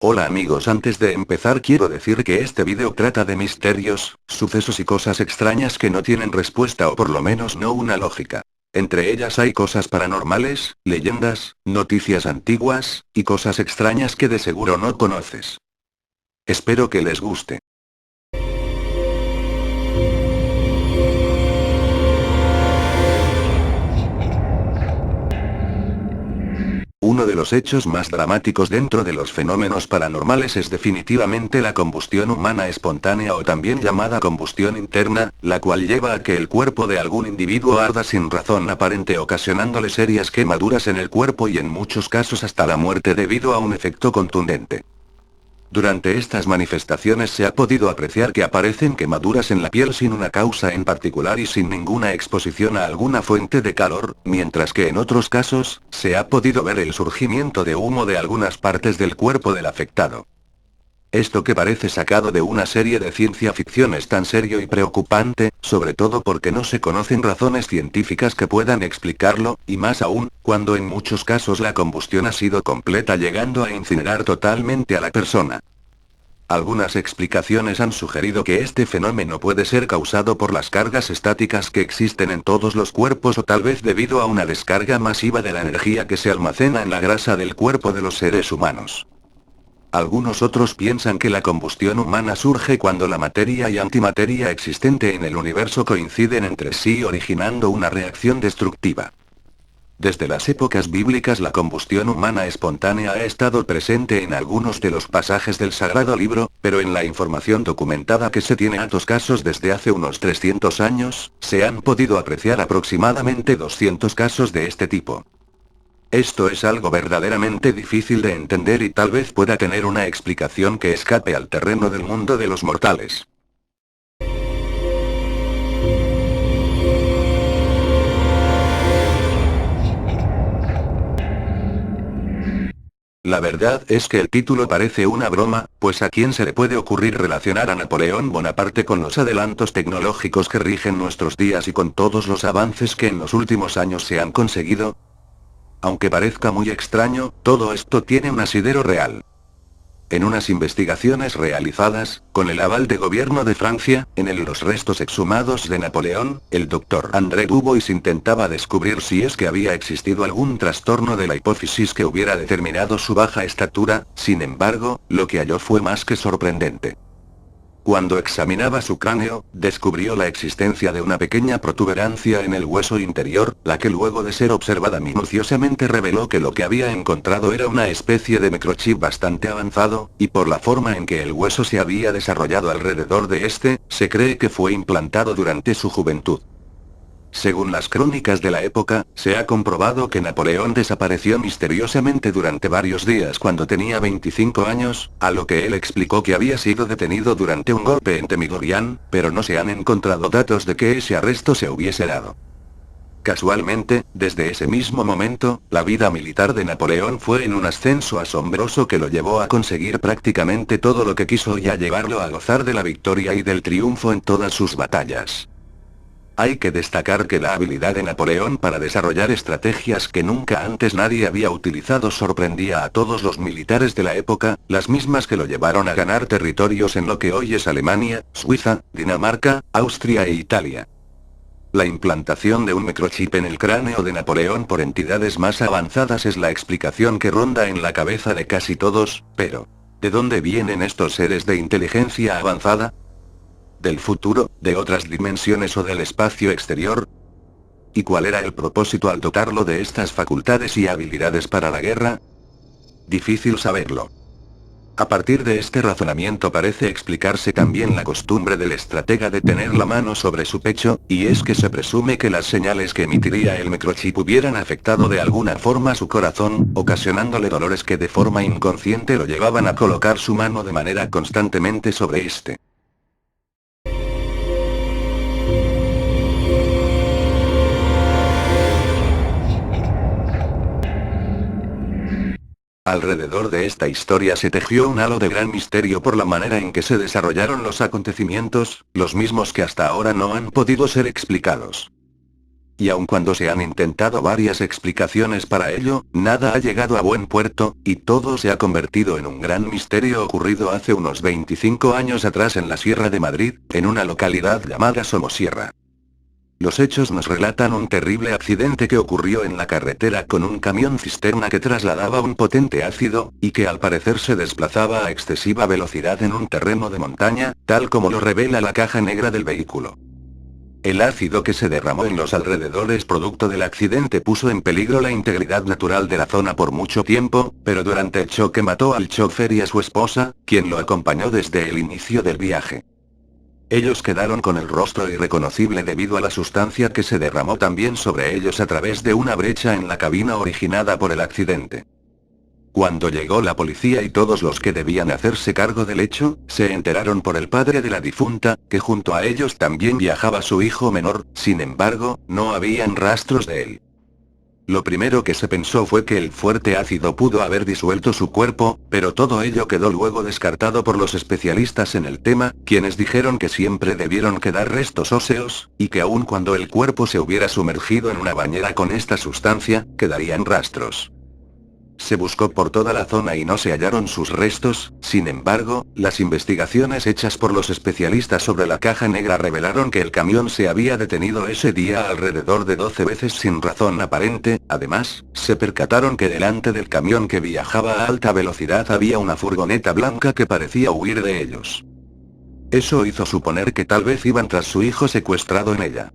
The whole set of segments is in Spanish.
Hola amigos, antes de empezar quiero decir que este vídeo trata de misterios, sucesos y cosas extrañas que no tienen respuesta o por lo menos no una lógica. Entre ellas hay cosas paranormales, leyendas, noticias antiguas, y cosas extrañas que de seguro no conoces. Espero que les guste. Uno de los hechos más dramáticos dentro de los fenómenos paranormales es definitivamente la combustión humana espontánea o también llamada combustión interna, la cual lleva a que el cuerpo de algún individuo arda sin razón aparente ocasionándole serias quemaduras en el cuerpo y en muchos casos hasta la muerte debido a un efecto contundente. Durante estas manifestaciones se ha podido apreciar que aparecen quemaduras en la piel sin una causa en particular y sin ninguna exposición a alguna fuente de calor, mientras que en otros casos, se ha podido ver el surgimiento de humo de algunas partes del cuerpo del afectado. Esto que parece sacado de una serie de ciencia ficción es tan serio y preocupante, sobre todo porque no se conocen razones científicas que puedan explicarlo, y más aún, cuando en muchos casos la combustión ha sido completa llegando a incinerar totalmente a la persona. Algunas explicaciones han sugerido que este fenómeno puede ser causado por las cargas estáticas que existen en todos los cuerpos o tal vez debido a una descarga masiva de la energía que se almacena en la grasa del cuerpo de los seres humanos. Algunos otros piensan que la combustión humana surge cuando la materia y antimateria existente en el universo coinciden entre sí originando una reacción destructiva. Desde las épocas bíblicas la combustión humana espontánea ha estado presente en algunos de los pasajes del Sagrado Libro, pero en la información documentada que se tiene altos casos desde hace unos 300 años, se han podido apreciar aproximadamente 200 casos de este tipo. Esto es algo verdaderamente difícil de entender y tal vez pueda tener una explicación que escape al terreno del mundo de los mortales. La verdad es que el título parece una broma, pues ¿a quién se le puede ocurrir relacionar a Napoleón Bonaparte con los adelantos tecnológicos que rigen nuestros días y con todos los avances que en los últimos años se han conseguido? Aunque parezca muy extraño, todo esto tiene un asidero real. En unas investigaciones realizadas, con el aval de gobierno de Francia, los restos exhumados de Napoleón, el doctor André Dubois intentaba descubrir si es que había existido algún trastorno de la hipófisis que hubiera determinado su baja estatura, sin embargo, lo que halló fue más que sorprendente. Cuando examinaba su cráneo, descubrió la existencia de una pequeña protuberancia en el hueso interior, la que luego de ser observada minuciosamente reveló que lo que había encontrado era una especie de microchip bastante avanzado, y por la forma en que el hueso se había desarrollado alrededor de este, se cree que fue implantado durante su juventud. Según las crónicas de la época, se ha comprobado que Napoleón desapareció misteriosamente durante varios días cuando tenía 25 años, a lo que él explicó que había sido detenido durante un golpe en Temidorian, pero no se han encontrado datos de que ese arresto se hubiese dado. Casualmente, desde ese mismo momento, la vida militar de Napoleón fue en un ascenso asombroso que lo llevó a conseguir prácticamente todo lo que quiso y a llevarlo a gozar de la victoria y del triunfo en todas sus batallas. Hay que destacar que la habilidad de Napoleón para desarrollar estrategias que nunca antes nadie había utilizado sorprendía a todos los militares de la época, las mismas que lo llevaron a ganar territorios en lo que hoy es Alemania, Suiza, Dinamarca, Austria e Italia. La implantación de un microchip en el cráneo de Napoleón por entidades más avanzadas es la explicación que ronda en la cabeza de casi todos, pero ¿de dónde vienen estos seres de inteligencia avanzada? ¿Del futuro, de otras dimensiones o del espacio exterior? ¿Y cuál era el propósito al dotarlo de estas facultades y habilidades para la guerra? Difícil saberlo. A partir de este razonamiento parece explicarse también la costumbre del estratega de tener la mano sobre su pecho, y es que se presume que las señales que emitiría el microchip hubieran afectado de alguna forma su corazón, ocasionándole dolores que de forma inconsciente lo llevaban a colocar su mano de manera constantemente sobre este. Alrededor de esta historia se tejió un halo de gran misterio por la manera en que se desarrollaron los acontecimientos, los mismos que hasta ahora no han podido ser explicados. Y aun cuando se han intentado varias explicaciones para ello, nada ha llegado a buen puerto, y todo se ha convertido en un gran misterio ocurrido hace unos 25 años atrás en la Sierra de Madrid, en una localidad llamada Somosierra. Los hechos nos relatan un terrible accidente que ocurrió en la carretera con un camión cisterna que trasladaba un potente ácido, y que al parecer se desplazaba a excesiva velocidad en un terreno de montaña, tal como lo revela la caja negra del vehículo. El ácido que se derramó en los alrededores producto del accidente puso en peligro la integridad natural de la zona por mucho tiempo, pero durante el choque mató al chofer y a su esposa, quien lo acompañó desde el inicio del viaje. Ellos quedaron con el rostro irreconocible debido a la sustancia que se derramó también sobre ellos a través de una brecha en la cabina originada por el accidente. Cuando llegó la policía y todos los que debían hacerse cargo del hecho, se enteraron por el padre de la difunta, que junto a ellos también viajaba su hijo menor, sin embargo, no habían rastros de él. Lo primero que se pensó fue que el fuerte ácido pudo haber disuelto su cuerpo, pero todo ello quedó luego descartado por los especialistas en el tema, quienes dijeron que siempre debieron quedar restos óseos, y que aun cuando el cuerpo se hubiera sumergido en una bañera con esta sustancia, quedarían rastros. Se buscó por toda la zona y no se hallaron sus restos, sin embargo, las investigaciones hechas por los especialistas sobre la caja negra revelaron que el camión se había detenido ese día alrededor de 12 veces sin razón aparente. Además, se percataron que delante del camión que viajaba a alta velocidad había una furgoneta blanca que parecía huir de ellos. Eso hizo suponer que tal vez iban tras su hijo secuestrado en ella.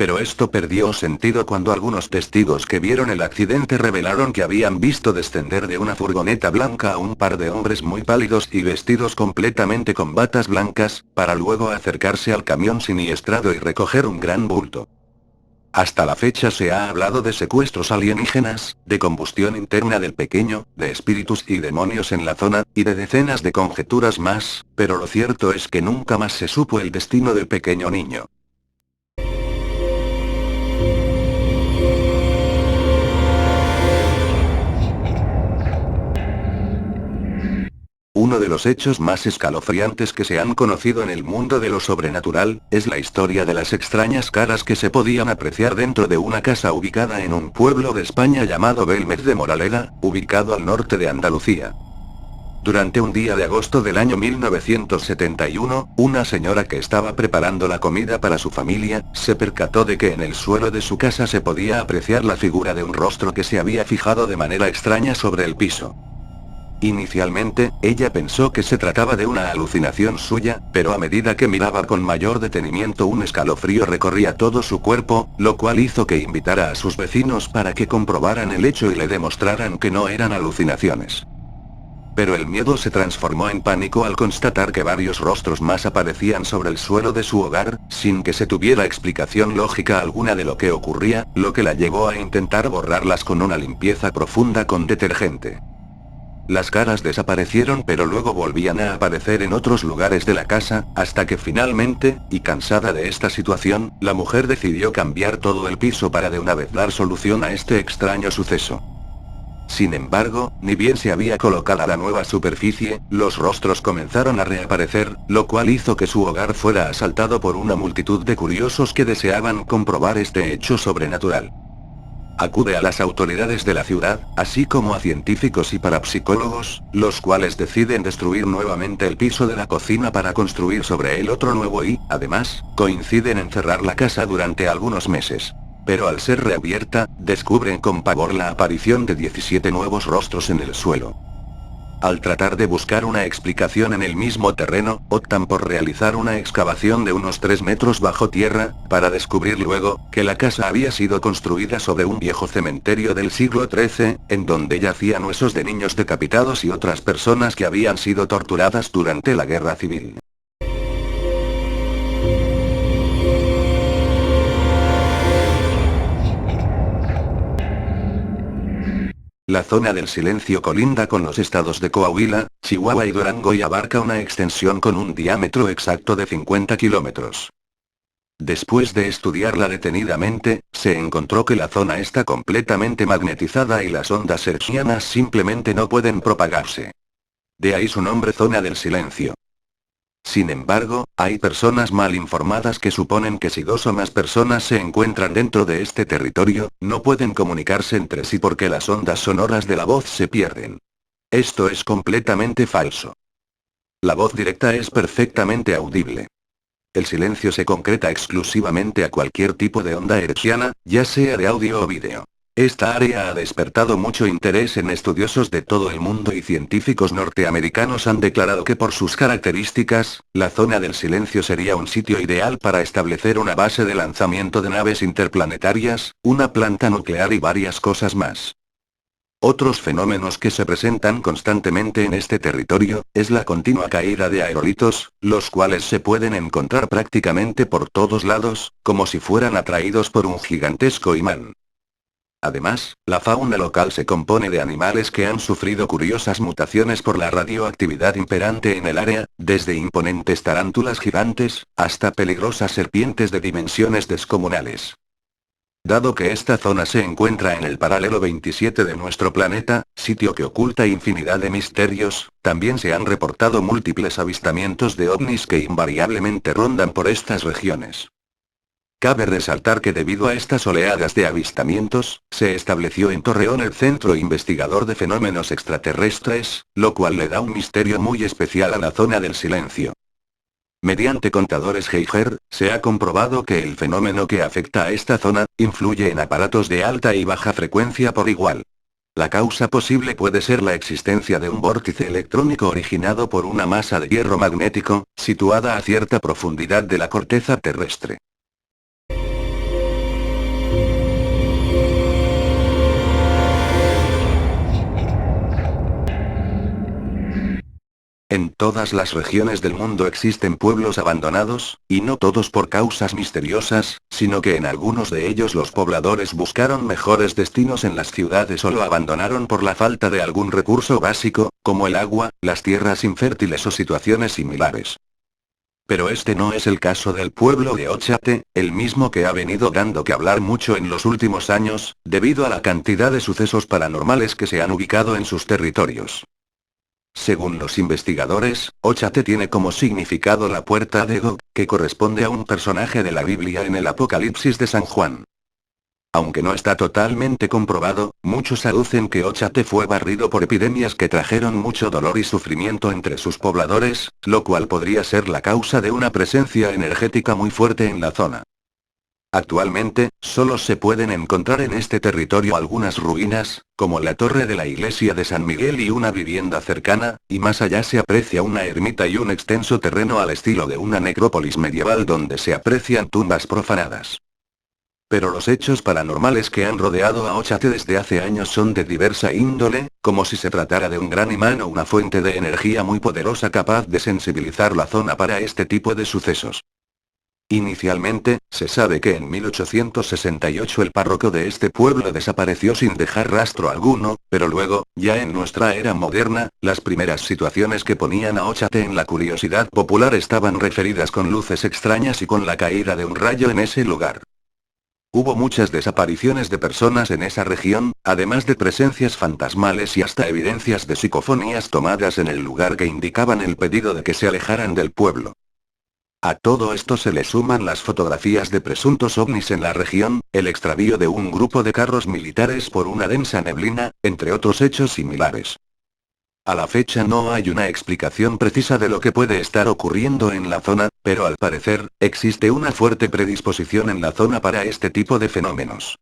Pero esto perdió sentido cuando algunos testigos que vieron el accidente revelaron que habían visto descender de una furgoneta blanca a un par de hombres muy pálidos y vestidos completamente con batas blancas, para luego acercarse al camión siniestrado y recoger un gran bulto. Hasta la fecha se ha hablado de secuestros alienígenas, de combustión interna del pequeño, de espíritus y demonios en la zona, y de decenas de conjeturas más, pero lo cierto es que nunca más se supo el destino del pequeño niño. Uno de los hechos más escalofriantes que se han conocido en el mundo de lo sobrenatural, es la historia de las extrañas caras que se podían apreciar dentro de una casa ubicada en un pueblo de España llamado Belmez de Moraleda, ubicado al norte de Andalucía. Durante un día de agosto del año 1971, una señora que estaba preparando la comida para su familia, se percató de que en el suelo de su casa se podía apreciar la figura de un rostro que se había fijado de manera extraña sobre el piso. Inicialmente, ella pensó que se trataba de una alucinación suya, pero a medida que miraba con mayor detenimiento un escalofrío recorría todo su cuerpo, lo cual hizo que invitara a sus vecinos para que comprobaran el hecho y le demostraran que no eran alucinaciones. Pero el miedo se transformó en pánico al constatar que varios rostros más aparecían sobre el suelo de su hogar, sin que se tuviera explicación lógica alguna de lo que ocurría, lo que la llevó a intentar borrarlas con una limpieza profunda con detergente. Las caras desaparecieron pero luego volvían a aparecer en otros lugares de la casa, hasta que finalmente, y cansada de esta situación, la mujer decidió cambiar todo el piso para de una vez dar solución a este extraño suceso. Sin embargo, ni bien se había colocado la nueva superficie, los rostros comenzaron a reaparecer, lo cual hizo que su hogar fuera asaltado por una multitud de curiosos que deseaban comprobar este hecho sobrenatural. Acude a las autoridades de la ciudad, así como a científicos y parapsicólogos, los cuales deciden destruir nuevamente el piso de la cocina para construir sobre él otro nuevo y, además, coinciden en cerrar la casa durante algunos meses. Pero al ser reabierta, descubren con pavor la aparición de 17 nuevos rostros en el suelo. Al tratar de buscar una explicación en el mismo terreno, optan por realizar una excavación de unos 3 metros bajo tierra, para descubrir luego, que la casa había sido construida sobre un viejo cementerio del siglo XIII, en donde yacían huesos de niños decapitados y otras personas que habían sido torturadas durante la guerra civil. La zona del silencio colinda con los estados de Coahuila, Chihuahua y Durango y abarca una extensión con un diámetro exacto de 50 kilómetros. Después de estudiarla detenidamente, se encontró que la zona está completamente magnetizada y las ondas hertzianas simplemente no pueden propagarse. De ahí su nombre zona del silencio. Sin embargo, hay personas mal informadas que suponen que si dos o más personas se encuentran dentro de este territorio, no pueden comunicarse entre sí porque las ondas sonoras de la voz se pierden. Esto es completamente falso. La voz directa es perfectamente audible. El silencio se concreta exclusivamente a cualquier tipo de onda hertziana, ya sea de audio o vídeo. Esta área ha despertado mucho interés en estudiosos de todo el mundo y científicos norteamericanos han declarado que por sus características, la zona del silencio sería un sitio ideal para establecer una base de lanzamiento de naves interplanetarias, una planta nuclear y varias cosas más. Otros fenómenos que se presentan constantemente en este territorio, es la continua caída de aerolitos, los cuales se pueden encontrar prácticamente por todos lados, como si fueran atraídos por un gigantesco imán. Además, la fauna local se compone de animales que han sufrido curiosas mutaciones por la radioactividad imperante en el área, desde imponentes tarántulas gigantes, hasta peligrosas serpientes de dimensiones descomunales. Dado que esta zona se encuentra en el paralelo 27 de nuestro planeta, sitio que oculta infinidad de misterios, también se han reportado múltiples avistamientos de ovnis que invariablemente rondan por estas regiones. Cabe resaltar que debido a estas oleadas de avistamientos, se estableció en Torreón el Centro Investigador de Fenómenos Extraterrestres, lo cual le da un misterio muy especial a la zona del silencio. Mediante contadores Geiger, se ha comprobado que el fenómeno que afecta a esta zona, influye en aparatos de alta y baja frecuencia por igual. La causa posible puede ser la existencia de un vórtice electrónico originado por una masa de hierro magnético, situada a cierta profundidad de la corteza terrestre. En todas las regiones del mundo existen pueblos abandonados, y no todos por causas misteriosas, sino que en algunos de ellos los pobladores buscaron mejores destinos en las ciudades o lo abandonaron por la falta de algún recurso básico, como el agua, las tierras infértiles o situaciones similares. Pero este no es el caso del pueblo de Ochate, el mismo que ha venido dando que hablar mucho en los últimos años, debido a la cantidad de sucesos paranormales que se han ubicado en sus territorios. Según los investigadores, Ochate tiene como significado la puerta de Gog, que corresponde a un personaje de la Biblia en el Apocalipsis de San Juan. Aunque no está totalmente comprobado, muchos aducen que Ochate fue barrido por epidemias que trajeron mucho dolor y sufrimiento entre sus pobladores, lo cual podría ser la causa de una presencia energética muy fuerte en la zona. Actualmente, solo se pueden encontrar en este territorio algunas ruinas, como la torre de la iglesia de San Miguel y una vivienda cercana, y más allá se aprecia una ermita y un extenso terreno al estilo de una necrópolis medieval donde se aprecian tumbas profanadas. Pero los hechos paranormales que han rodeado a Ochate desde hace años son de diversa índole, como si se tratara de un gran imán o una fuente de energía muy poderosa capaz de sensibilizar la zona para este tipo de sucesos. Inicialmente, se sabe que en 1868 el párroco de este pueblo desapareció sin dejar rastro alguno, pero luego, ya en nuestra era moderna, las primeras situaciones que ponían a Ochate en la curiosidad popular estaban referidas con luces extrañas y con la caída de un rayo en ese lugar. Hubo muchas desapariciones de personas en esa región, además de presencias fantasmales y hasta evidencias de psicofonías tomadas en el lugar que indicaban el pedido de que se alejaran del pueblo. A todo esto se le suman las fotografías de presuntos ovnis en la región, el extravío de un grupo de carros militares por una densa neblina, entre otros hechos similares. A la fecha no hay una explicación precisa de lo que puede estar ocurriendo en la zona, pero al parecer, existe una fuerte predisposición en la zona para este tipo de fenómenos.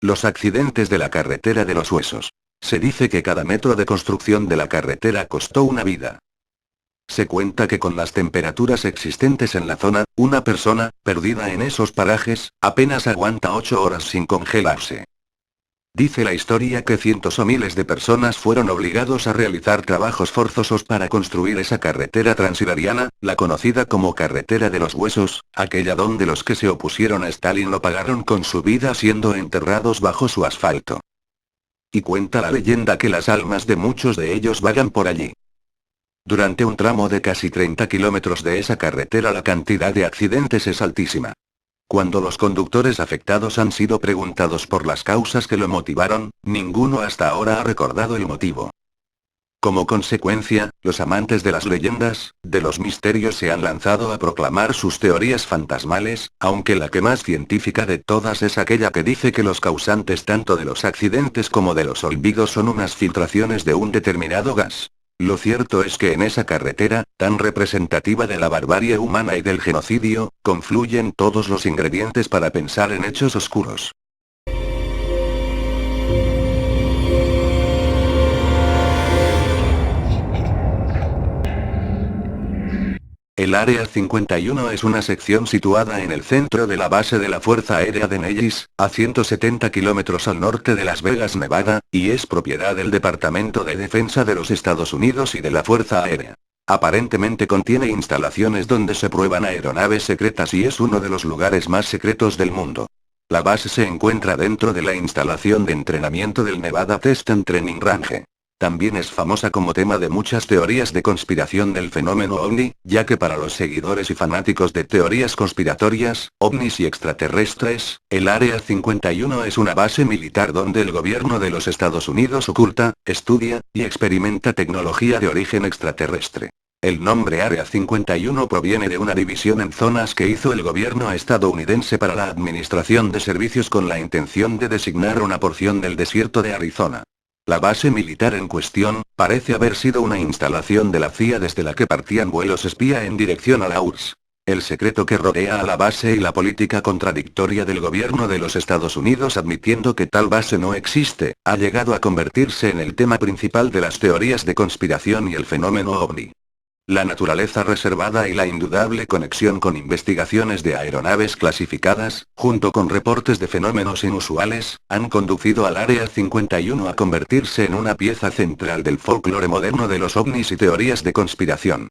Los accidentes de la carretera de los huesos. Se dice que cada metro de construcción de la carretera costó una vida. Se cuenta que con las temperaturas existentes en la zona, una persona, perdida en esos parajes, apenas aguanta 8 horas sin congelarse. Dice la historia que cientos o miles de personas fueron obligados a realizar trabajos forzosos para construir esa carretera transiberiana, la conocida como carretera de los huesos, aquella donde los que se opusieron a Stalin lo pagaron con su vida siendo enterrados bajo su asfalto. Y cuenta la leyenda que las almas de muchos de ellos vagan por allí. Durante un tramo de casi 30 kilómetros de esa carretera la cantidad de accidentes es altísima. Cuando los conductores afectados han sido preguntados por las causas que lo motivaron, ninguno hasta ahora ha recordado el motivo. Como consecuencia, los amantes de las leyendas, de los misterios se han lanzado a proclamar sus teorías fantasmales, aunque la que más científica de todas es aquella que dice que los causantes tanto de los accidentes como de los olvidos son unas filtraciones de un determinado gas. Lo cierto es que en esa carretera, tan representativa de la barbarie humana y del genocidio, confluyen todos los ingredientes para pensar en hechos oscuros. El Área 51 es una sección situada en el centro de la base de la Fuerza Aérea de Nellis, a 170 kilómetros al norte de Las Vegas, Nevada, y es propiedad del Departamento de Defensa de los Estados Unidos y de la Fuerza Aérea. Aparentemente contiene instalaciones donde se prueban aeronaves secretas y es uno de los lugares más secretos del mundo. La base se encuentra dentro de la instalación de entrenamiento del Nevada Test and Training Range. También es famosa como tema de muchas teorías de conspiración del fenómeno ovni, ya que para los seguidores y fanáticos de teorías conspiratorias, ovnis y extraterrestres, el Área 51 es una base militar donde el gobierno de los Estados Unidos oculta, estudia, y experimenta tecnología de origen extraterrestre. El nombre Área 51 proviene de una división en zonas que hizo el gobierno estadounidense para la administración de servicios con la intención de designar una porción del desierto de Arizona. La base militar en cuestión, parece haber sido una instalación de la CIA desde la que partían vuelos espía en dirección a la URSS. El secreto que rodea a la base y la política contradictoria del gobierno de los Estados Unidos admitiendo que tal base no existe, ha llegado a convertirse en el tema principal de las teorías de conspiración y el fenómeno ovni. La naturaleza reservada y la indudable conexión con investigaciones de aeronaves clasificadas, junto con reportes de fenómenos inusuales, han conducido al Área 51 a convertirse en una pieza central del folclore moderno de los ovnis y teorías de conspiración.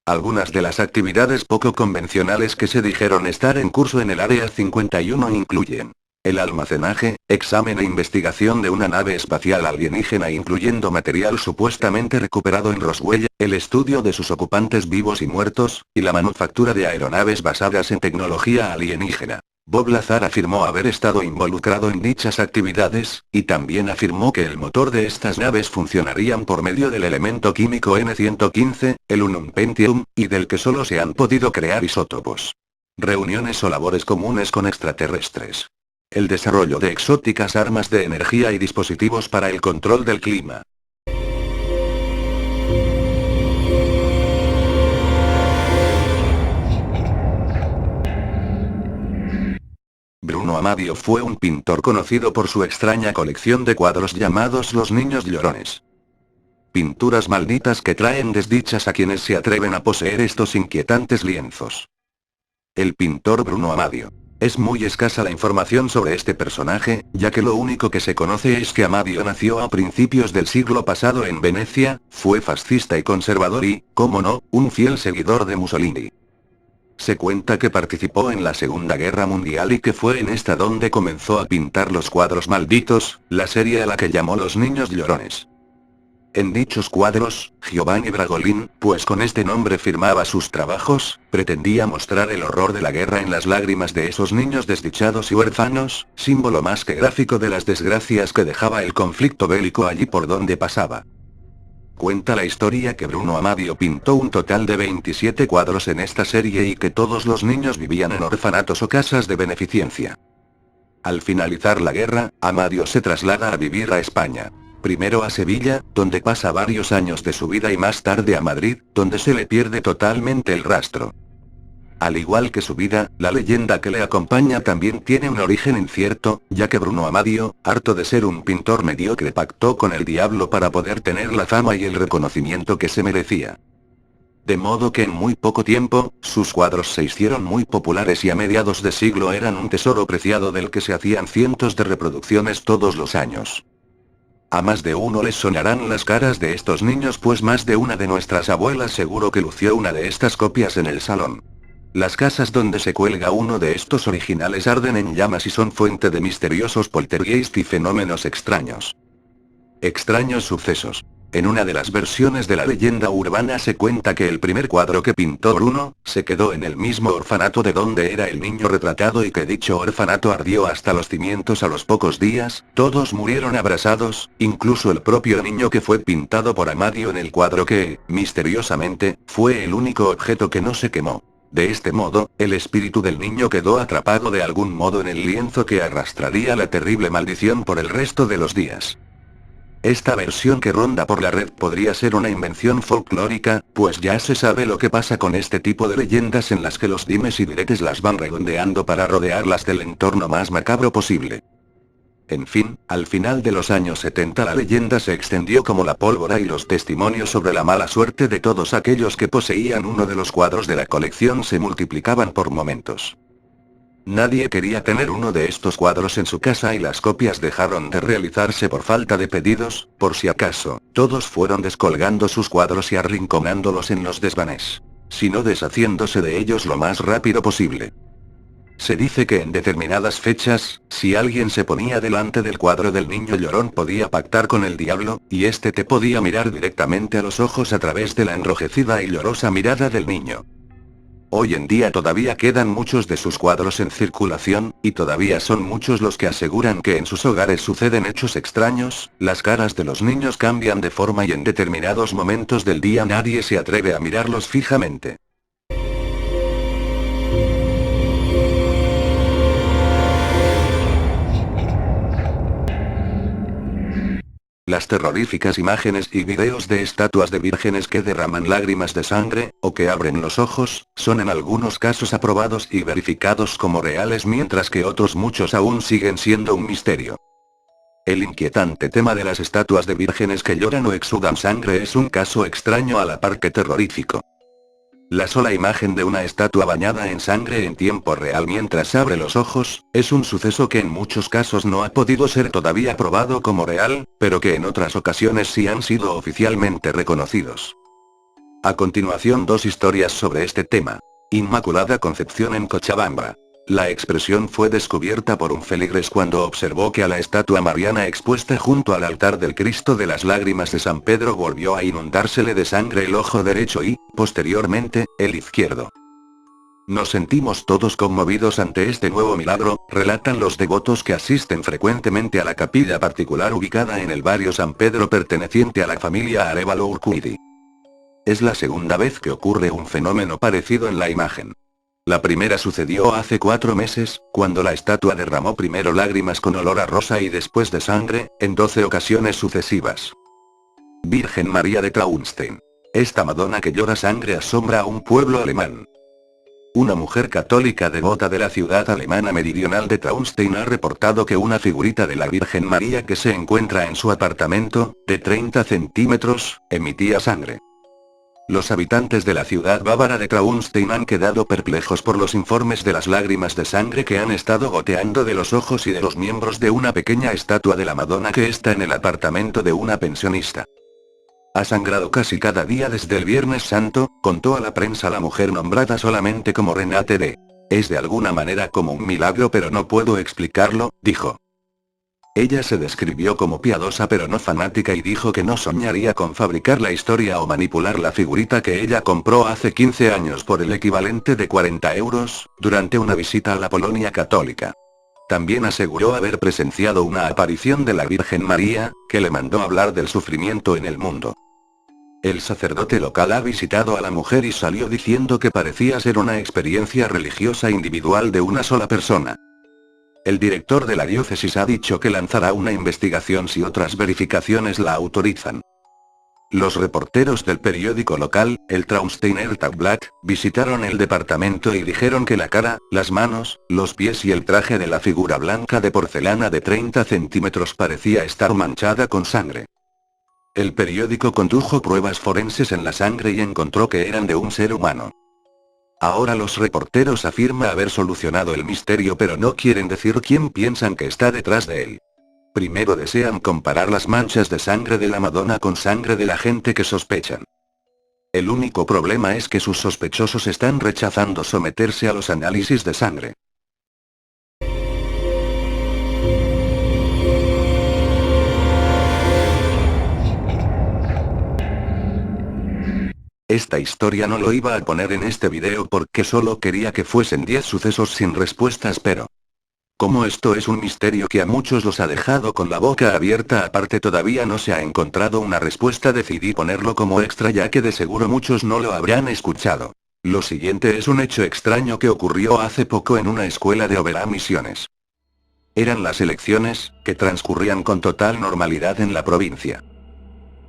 Algunas de las actividades poco convencionales que se dijeron estar en curso en el Área 51 incluyen el almacenaje, examen e investigación de una nave espacial alienígena incluyendo material supuestamente recuperado en Roswell, el estudio de sus ocupantes vivos y muertos, y la manufactura de aeronaves basadas en tecnología alienígena. Bob Lazar afirmó haber estado involucrado en dichas actividades, y también afirmó que el motor de estas naves funcionarían por medio del elemento químico N115, el ununpentium, y del que solo se han podido crear isótopos. Reuniones o labores comunes con extraterrestres. El desarrollo de exóticas armas de energía y dispositivos para el control del clima. Bruno Amadio fue un pintor conocido por su extraña colección de cuadros llamados Los Niños Llorones. Pinturas malditas que traen desdichas a quienes se atreven a poseer estos inquietantes lienzos. El pintor Bruno Amadio. Es muy escasa la información sobre este personaje, ya que lo único que se conoce es que Amadio nació a principios del siglo pasado en Venecia, fue fascista y conservador y, cómo no, un fiel seguidor de Mussolini. Se cuenta que participó en la Segunda Guerra Mundial y que fue en esta donde comenzó a pintar los cuadros malditos, la serie a la que llamó Los Niños Llorones. En dichos cuadros, Giovanni Bragolin, pues con este nombre firmaba sus trabajos, pretendía mostrar el horror de la guerra en las lágrimas de esos niños desdichados y huérfanos, símbolo más que gráfico de las desgracias que dejaba el conflicto bélico allí por donde pasaba. Cuenta la historia que Bruno Amadio pintó un total de 27 cuadros en esta serie y que todos los niños vivían en orfanatos o casas de beneficencia. Al finalizar la guerra, Amadio se traslada a vivir a España. Primero a Sevilla, donde pasa varios años de su vida y más tarde a Madrid, donde se le pierde totalmente el rastro. Al igual que su vida, la leyenda que le acompaña también tiene un origen incierto, ya que Bruno Amadio, harto de ser un pintor mediocre, pactó con el diablo para poder tener la fama y el reconocimiento que se merecía. De modo que en muy poco tiempo, sus cuadros se hicieron muy populares y a mediados de siglo eran un tesoro preciado del que se hacían cientos de reproducciones todos los años. A más de uno les sonarán las caras de estos niños, pues más de una de nuestras abuelas seguro que lució una de estas copias en el salón. Las casas donde se cuelga uno de estos originales arden en llamas y son fuente de misteriosos poltergeist y fenómenos extraños. Extraños sucesos. En una de las versiones de la leyenda urbana se cuenta que el primer cuadro que pintó Bruno, se quedó en el mismo orfanato de donde era el niño retratado y que dicho orfanato ardió hasta los cimientos a los pocos días, todos murieron abrasados, incluso el propio niño que fue pintado por Amadio en el cuadro que, misteriosamente, fue el único objeto que no se quemó. De este modo, el espíritu del niño quedó atrapado de algún modo en el lienzo que arrastraría la terrible maldición por el resto de los días. Esta versión que ronda por la red podría ser una invención folclórica, pues ya se sabe lo que pasa con este tipo de leyendas en las que los dimes y diretes las van redondeando para rodearlas del entorno más macabro posible. En fin, al final de los años 70 la leyenda se extendió como la pólvora y los testimonios sobre la mala suerte de todos aquellos que poseían uno de los cuadros de la colección se multiplicaban por momentos. Nadie quería tener uno de estos cuadros en su casa y las copias dejaron de realizarse por falta de pedidos, por si acaso, todos fueron descolgando sus cuadros y arrinconándolos en los desvanes. Sino deshaciéndose de ellos lo más rápido posible. Se dice que en determinadas fechas, si alguien se ponía delante del cuadro del niño llorón podía pactar con el diablo, y este te podía mirar directamente a los ojos a través de la enrojecida y llorosa mirada del niño. Hoy en día todavía quedan muchos de sus cuadros en circulación, y todavía son muchos los que aseguran que en sus hogares suceden hechos extraños, las caras de los niños cambian de forma y en determinados momentos del día nadie se atreve a mirarlos fijamente. Las terroríficas imágenes y videos de estatuas de vírgenes que derraman lágrimas de sangre, o que abren los ojos, son en algunos casos aprobados y verificados como reales mientras que otros muchos aún siguen siendo un misterio. El inquietante tema de las estatuas de vírgenes que lloran o exudan sangre es un caso extraño a la par que terrorífico. La sola imagen de una estatua bañada en sangre en tiempo real mientras abre los ojos, es un suceso que en muchos casos no ha podido ser todavía probado como real, pero que en otras ocasiones sí han sido oficialmente reconocidos. A continuación dos historias sobre este tema. Inmaculada Concepción en Cochabamba. La expresión fue descubierta por un feligres cuando observó que a la estatua mariana expuesta junto al altar del Cristo de las Lágrimas de San Pedro volvió a inundársele de sangre el ojo derecho y, posteriormente, el izquierdo. Nos sentimos todos conmovidos ante este nuevo milagro, relatan los devotos que asisten frecuentemente a la capilla particular ubicada en el barrio San Pedro perteneciente a la familia Arévalo Urcuidi. Es la segunda vez que ocurre un fenómeno parecido en la imagen. La primera sucedió hace 4 meses, cuando la estatua derramó primero lágrimas con olor a rosa y después de sangre, en 12 ocasiones sucesivas. Virgen María de Traunstein. Esta Madonna que llora sangre asombra a un pueblo alemán. Una mujer católica devota de la ciudad alemana meridional de Traunstein ha reportado que una figurita de la Virgen María que se encuentra en su apartamento, de 30 centímetros, emitía sangre. Los habitantes de la ciudad bávara de Traunstein han quedado perplejos por los informes de las lágrimas de sangre que han estado goteando de los ojos y de los miembros de una pequeña estatua de la Madonna que está en el apartamento de una pensionista. Ha sangrado casi cada día desde el Viernes Santo, contó a la prensa la mujer nombrada solamente como Renate D. Es de alguna manera como un milagro pero no puedo explicarlo, dijo. Ella se describió como piadosa pero no fanática y dijo que no soñaría con fabricar la historia o manipular la figurita que ella compró hace 15 años por el equivalente de 40 euros, durante una visita a la Polonia católica. También aseguró haber presenciado una aparición de la Virgen María, que le mandó hablar del sufrimiento en el mundo. El sacerdote local ha visitado a la mujer y salió diciendo que parecía ser una experiencia religiosa individual de una sola persona. El director de la diócesis ha dicho que lanzará una investigación si otras verificaciones la autorizan. Los reporteros del periódico local, el Traunsteiner Tagblatt, visitaron el departamento y dijeron que la cara, las manos, los pies y el traje de la figura blanca de porcelana de 30 centímetros parecía estar manchada con sangre. El periódico condujo pruebas forenses en la sangre y encontró que eran de un ser humano. Ahora los reporteros afirman haber solucionado el misterio pero no quieren decir quién piensan que está detrás de él. Primero desean comparar las manchas de sangre de la Madonna con sangre de la gente que sospechan. El único problema es que sus sospechosos están rechazando someterse a los análisis de sangre. Esta historia no lo iba a poner en este video porque solo quería que fuesen 10 sucesos sin respuestas, pero como esto es un misterio que a muchos los ha dejado con la boca abierta, aparte todavía no se ha encontrado una respuesta, decidí ponerlo como extra ya que de seguro muchos no lo habrán escuchado. Lo siguiente es un hecho extraño que ocurrió hace poco en una escuela de Oberá, Misiones. Eran las elecciones, que transcurrían con total normalidad en la provincia.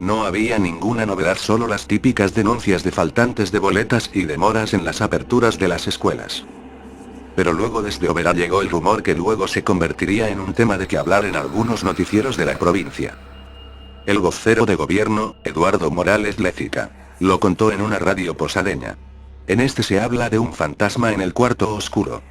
No había ninguna novedad, solo las típicas denuncias de faltantes de boletas y demoras en las aperturas de las escuelas. Pero luego desde Oberá llegó el rumor que luego se convertiría en un tema de que hablar en algunos noticieros de la provincia. El vocero de gobierno, Eduardo Morales Lézica, lo contó en una radio posadeña. En este se habla de un fantasma en el cuarto oscuro.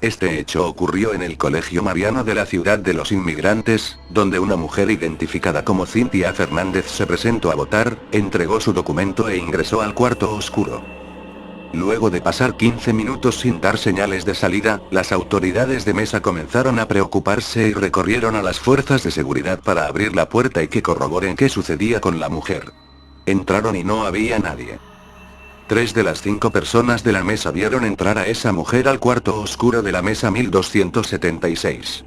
Este hecho ocurrió en el Colegio Mariano de la ciudad de los inmigrantes, donde una mujer identificada como Cintia Fernández se presentó a votar, entregó su documento e ingresó al cuarto oscuro. Luego de pasar 15 minutos sin dar señales de salida, las autoridades de mesa comenzaron a preocuparse y recorrieron a las fuerzas de seguridad para abrir la puerta y que corroboren qué sucedía con la mujer. Entraron y no había nadie. 3 de las 5 personas de la mesa vieron entrar a esa mujer al cuarto oscuro de la mesa 1276.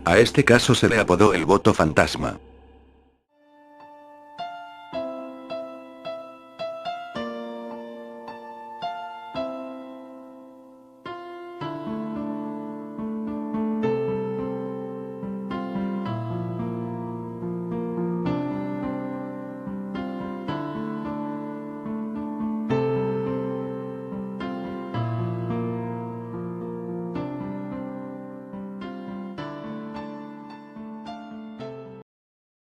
A este caso se le apodó el voto fantasma.